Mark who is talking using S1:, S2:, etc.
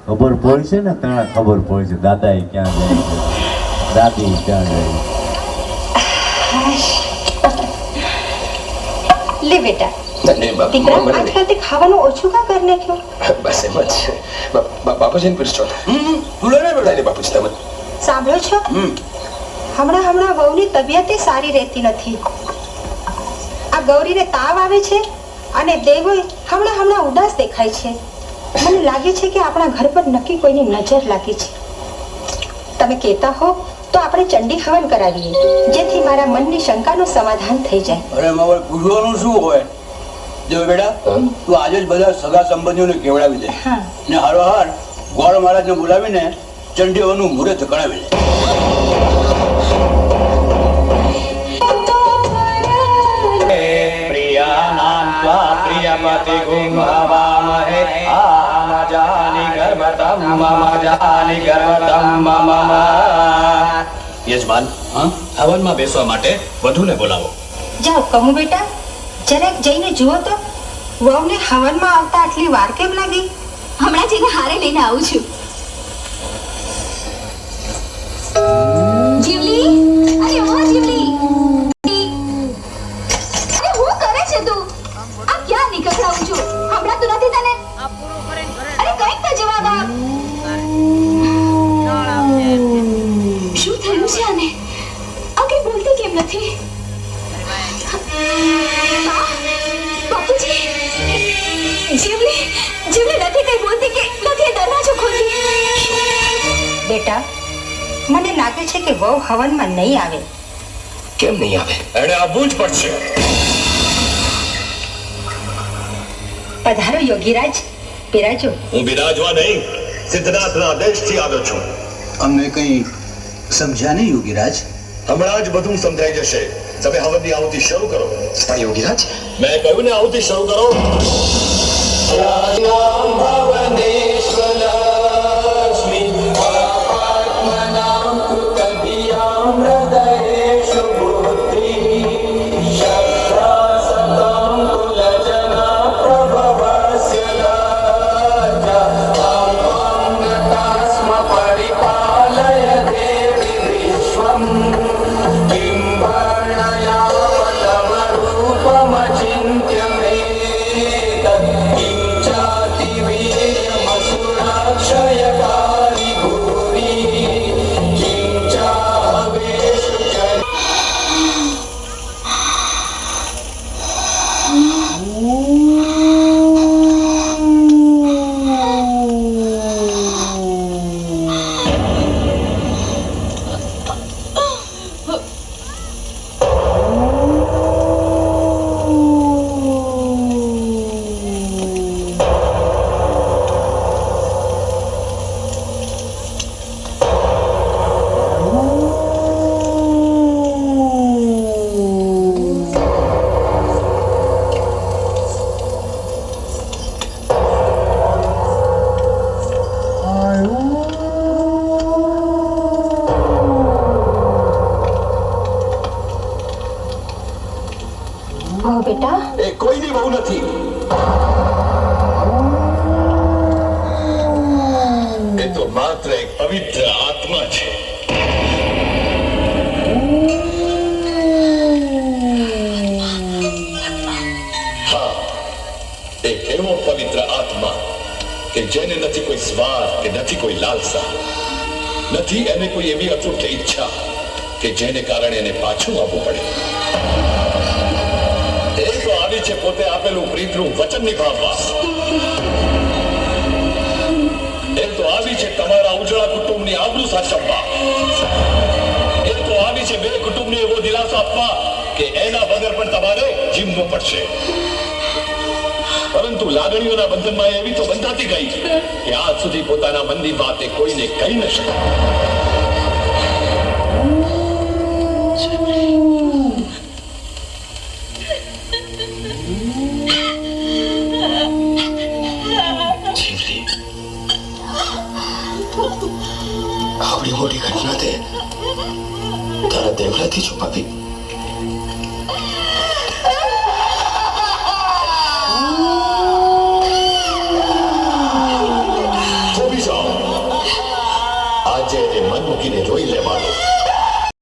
S1: ખબર પડશે ને તને ખબર પડશે દાદા ક્યાં જાય છે, દાદી ક્યાં જાય છે.
S2: લે બેટા દીકરા આજકાલથી ખાવાનું ઓછું કા કરી નાખ્યું?
S3: બસ એમ જ છે. બાપુજીને પૂછજો. બાપુજી તમે
S2: સાંભળો છો? હમણાં વહુની તબિયત સારી રહેતી નથી. આ ગૌરીને તાવ આવે છે અને દેવો હમણાં ઉદાસ દેખાય છે. મને લાગે છે કે આપણા ઘર પર નક્કી કોઈની નજર લાગી છે. તમે કહેતા હો તો આપણે ચંડી હવન કરાવીએ, જેથી મારા મનની શંકાનું સમાધાન થઈ જાય.
S4: અરે મારે પૂછવાનું શું હોય? જો બેટા તું આજે જ બધા સગા સંબંધીઓને કેવડાવી દે ને હારોહાર ગોળ મહારાજને બોલાવીને ચંડી હવનનું મુહૂર્ત કરાવી દે.
S5: યજમાન, હવનમાં બેસવા માટે વધુને બોલાવો.
S2: જાઓ કમુ બેટા, જરાક જઈને જુઓ તો વહુને હવનમાં આવતા આટલી વાર કેમ લાગી?
S6: હમણાં જઈને હારે લઈને આવું છું. જીવલી, અરે ઓ જીવલી, અરે હું કરે છે તું? આ ક્યાં નીકળાવું છું? હમણાં તું નથી તને? અરે કઈક તો જવાબ આપ. શું થયું છે આને? આ કઈ બોલતી કેમ નથી? બાપુજી, જીવલી નથી કઈ બોલતી કે નથી દરવાજો ખોલી?
S2: બેટા, મને લાગે છે કે વહુ હવનમાં નહીં આવે.
S3: કેમ નહીં આવે?
S5: એને આવવું જ પડશે.
S2: પધારો યોગીરાજ, બિરાજો.
S5: હું બિરાજવા નહીં, સિદ્ધનાથના આદેશથી આવ્યો છું.
S4: અમને કઈ સમજ્યા નહીં યોગીરાજ?
S5: હમણાં જ બધું સમજાઈ જશે. તમે હવનની આહુતિ શરૂ કરો.
S3: પણ યોગીરાજ,
S5: મેં કહ્યું ને આહુતિ શરૂ કરો.
S2: બેટા,
S5: એ કોઈની બહુ નથી. એ તો માત્ર એક પવિત્ર આત્મા છે. હા, એક એવો પવિત્ર આત્મા કે જેને નથી કોઈ સ્વાર્થ કે નથી કોઈ લાલસા, નથી એને કોઈ એવી અતૂટ ઈચ્છા કે જેને કારણે એને પાછું આવવું પડે. છે પોતે આપેલું પ્રીતનું વચન નિભાવવા. એ તો આવી છે તમારા ઉજળા કુટુંબની આબરૂ સાચવવા. એ તો આવી છે બે કુટુંબને એવો દિલાસો આપવા કે એના વગર પણ તમારે જીવવું પડશે. પરંતુ લાગણીઓના બંધનમાં એવી તો બંધાતી ગઈ કે આજ સુધી પોતાના મનની વાતે કોઈને કહી ન શકે.
S3: આવડી મોટી ઘટના તે તારા દેવડાથી છુપાવી.